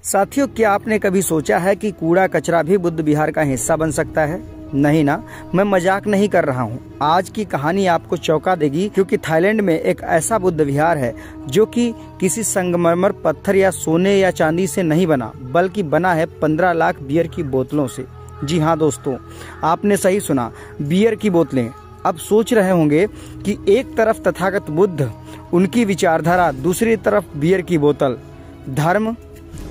साथियों, क्या आपने कभी सोचा है कि कूड़ा कचरा भी बुद्ध विहार का हिस्सा बन सकता है? नहीं ना, मैं मजाक नहीं कर रहा हूँ। आज की कहानी आपको चौंका देगी, क्योंकि थाईलैंड में एक ऐसा बुद्ध विहार है जो कि किसी संगमरमर पत्थर या सोने या चांदी से नहीं बना, बल्कि बना है 15 लाख बियर की बोतलों से। जी हाँ दोस्तों, आपने सही सुना, बियर की बोतलें। अब सोच रहे होंगे कि एक तरफ तथागत बुद्ध, उनकी विचारधारा, दूसरी तरफ बियर की बोतल। धर्म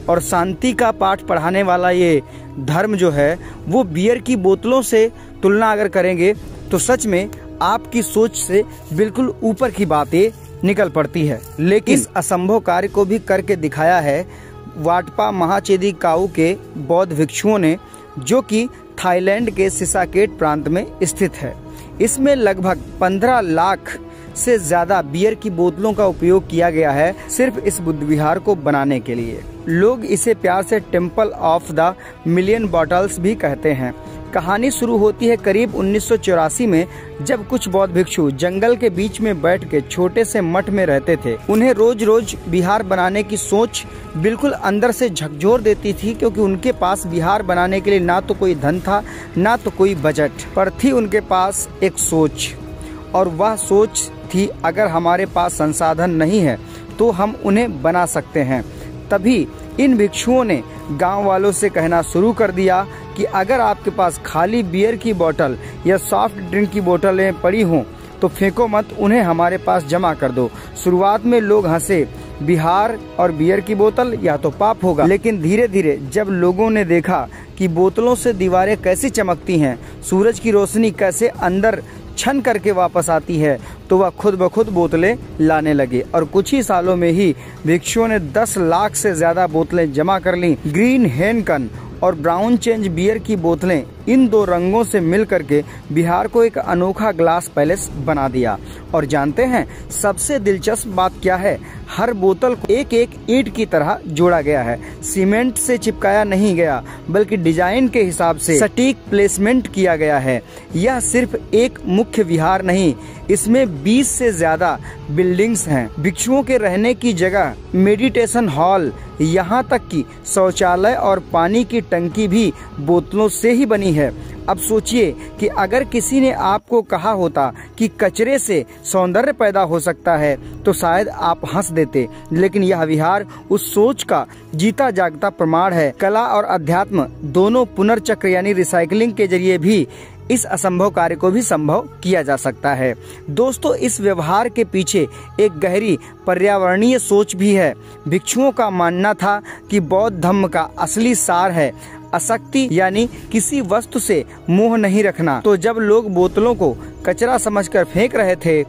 और शांति का पाठ पढ़ाने वाला ये धर्म जो है वो बियर की बोतलों से तुलना अगर करेंगे तो सच में आपकी सोच से बिल्कुल ऊपर की बातें निकल पड़ती है। लेकिन इस असंभव कार्य को भी करके दिखाया है वाटपा महाचेदी काऊ के बौद्ध भिक्षुओं ने, जो कि थाईलैंड के सिसाकेट प्रांत में स्थित है। इसमें लगभग 15 लाख से ज्यादा बियर की बोतलों का उपयोग किया गया है सिर्फ इस बुद्ध विहार को बनाने के लिए। लोग इसे प्यार से temple of the million bottles भी कहते हैं। कहानी शुरू होती है करीब 1984 में, जब कुछ बौद्ध भिक्षु जंगल के बीच में बैठ के छोटे से मठ में रहते थे। उन्हें रोज रोज विहार बनाने की सोच बिल्कुल अंदर से झकझोर देती थी, क्योंकि उनके पास विहार बनाने के लिए ना तो कोई धन था, ना तो कोई बजट, पर थी उनके पास एक सोच। और वह सोच थी, अगर हमारे पास संसाधन नहीं है तो हम उन्हें बना सकते हैं। तभी इन भिक्षुओं ने गांव वालों से कहना शुरू कर दिया कि अगर आपके पास खाली बियर की बोतल या सॉफ्ट ड्रिंक की बोतलें पड़ी हों तो फेंको मत, उन्हें हमारे पास जमा कर दो। शुरुआत में लोग हंसे, बिहार और बियर की बोतल, या तो पाप होगा। लेकिन धीरे धीरे जब लोगों ने देखा कि बोतलों से दीवारें कैसी चमकती हैं, सूरज की रोशनी कैसे अंदर छन करके वापस आती है, तो वह खुद ब खुद बोतलें लाने लगे। और कुछ ही सालों में ही भिक्षुओं ने 10 लाख से ज्यादा बोतलें जमा कर लीं। ग्रीन हेनकन और ब्राउन चेंज बियर की बोतलें, इन दो रंगों से मिल करके बिहार को एक अनोखा ग्लास पैलेस बना दिया। और जानते हैं सबसे दिलचस्प बात क्या है? हर बोतल को एक एक ईंट की तरह जोड़ा गया है। सीमेंट से चिपकाया नहीं गया, बल्कि डिजाइन के हिसाब से सटीक प्लेसमेंट किया गया है। यह सिर्फ एक मुख्य विहार नहीं, इसमें 20 से ज्यादा बिल्डिंग्स हैं। भिक्षुओं के रहने की जगह, मेडिटेशन हॉल, यहाँ तक कि शौचालय और पानी की टंकी भी बोतलों से ही बनी है। अब सोचिए कि अगर किसी ने आपको कहा होता कि कचरे से सौंदर्य पैदा हो सकता है, तो शायद आप हंस देते। लेकिन यह विहार उस सोच का जीता जागता प्रमाण है। कला और अध्यात्म दोनों पुनर्चक्र यानी रिसाइकलिंग के जरिए भी इस असंभव कार्य को भी संभव किया जा सकता है। दोस्तों, इस व्यवहार के पीछे एक गहरी पर्यावरणीय सोच भी है। भिक्षुओं का मानना था कि बौद्ध धर्म का असली सार है आसक्ति, यानी किसी वस्तु से मोह नहीं रखना। तो जब लोग बोतलों को कचरा समझकर फेंक रहे थे,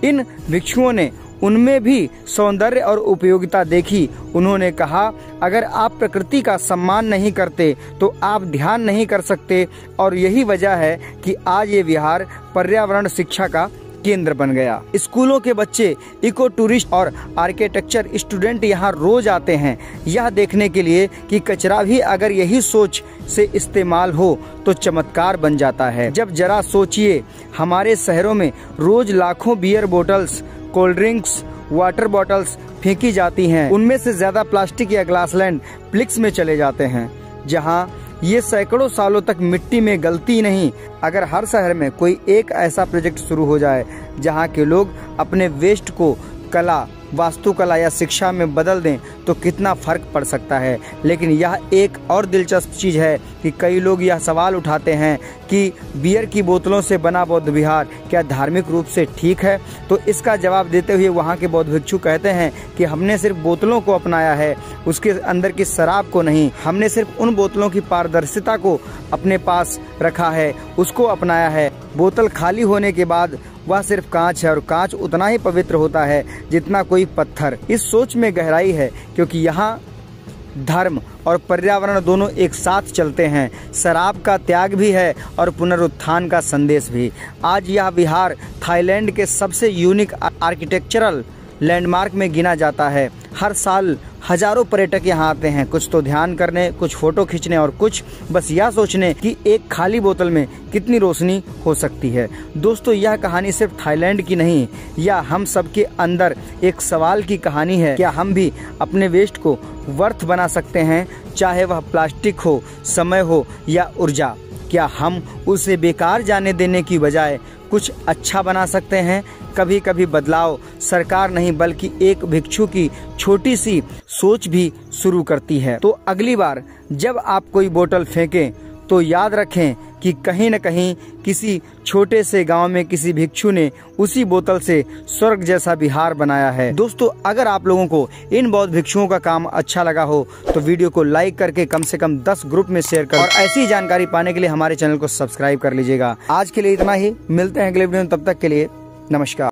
इन भिक्षुओं ने उनमें भी सौंदर्य और उपयोगिता देखी। उन्होंने कहा, अगर आप प्रकृति का सम्मान नहीं करते तो आप ध्यान नहीं कर सकते। और यही वजह है कि आज ये विहार पर्यावरण शिक्षा का केंद्र बन गया। स्कूलों के बच्चे, इको टूरिस्ट और आर्किटेक्चर स्टूडेंट यहाँ रोज आते हैं, यह देखने के लिए कि कचरा भी अगर यही सोच से इस्तेमाल हो तो चमत्कार बन जाता है। जब जरा सोचिए, हमारे शहरों में रोज लाखों बियर बोतल्स, कोल्ड ड्रिंक्स, वाटर बॉटल्स फेंकी जाती हैं। उनमें से ज्यादा प्लास्टिक या ग्लासलैंड प्लिक्स में चले जाते हैं, जहां ये सैकड़ों सालों तक मिट्टी में गलती नहीं। अगर हर शहर में कोई एक ऐसा प्रोजेक्ट शुरू हो जाए जहां के लोग अपने वेस्ट को कला, वास्तुकला या शिक्षा में बदल दें, तो कितना फर्क पड़ सकता है। लेकिन यह एक और दिलचस्प चीज है कि कई लोग यह सवाल उठाते हैं कि बियर की बोतलों से बना बौद्ध विहार क्या धार्मिक रूप से ठीक है? तो इसका जवाब देते हुए वहाँ के बौद्ध भिक्षु कहते हैं कि हमने सिर्फ बोतलों को अपनाया है, उसके अंदर की शराब को नहीं। हमने सिर्फ उन बोतलों की पारदर्शिता को अपने पास रखा है, उसको अपनाया है। बोतल खाली होने के बाद वह सिर्फ कांच है, और कांच उतना ही पवित्र होता है जितना कोई पत्थर। इस सोच में गहराई है, क्योंकि यहाँ धर्म और पर्यावरण दोनों एक साथ चलते हैं। शराब का त्याग भी है और पुनरुत्थान का संदेश भी। आज यह विहार थाईलैंड के सबसे यूनिक आर्किटेक्चरल लैंडमार्क में गिना जाता है। हर साल हजारों पर्यटक यहाँ आते हैं, कुछ तो ध्यान करने, कुछ फोटो खींचने और कुछ बस यह सोचने कि एक खाली बोतल में कितनी रोशनी हो सकती है। दोस्तों, यह कहानी सिर्फ थाईलैंड की नहीं, यह हम सबके अंदर एक सवाल की कहानी है। क्या हम भी अपने वेस्ट को वर्थ बना सकते हैं, चाहे वह प्लास्टिक हो, समय हो या ऊर्जा? क्या हम उसे बेकार जाने देने की बजाय कुछ अच्छा बना सकते हैं? कभी कभी बदलाव सरकार नहीं बल्कि एक भिक्षु की छोटी सी सोच भी शुरू करती है। तो अगली बार जब आप कोई बोतल फेंकें तो याद रखें कि कहीं न कहीं किसी छोटे से गांव में किसी भिक्षु ने उसी बोतल से स्वर्ग जैसा बिहार बनाया है। दोस्तों, अगर आप लोगों को इन बौद्ध भिक्षुओं का काम अच्छा लगा हो तो वीडियो को लाइक करके कम से कम 10 ग्रुप में शेयर करें और ऐसी जानकारी पाने के लिए हमारे चैनल को सब्सक्राइब कर लीजिएगा। आज के लिए इतना ही, मिलते हैं अगले वीडियो में, तब तक के लिए नमस्कार।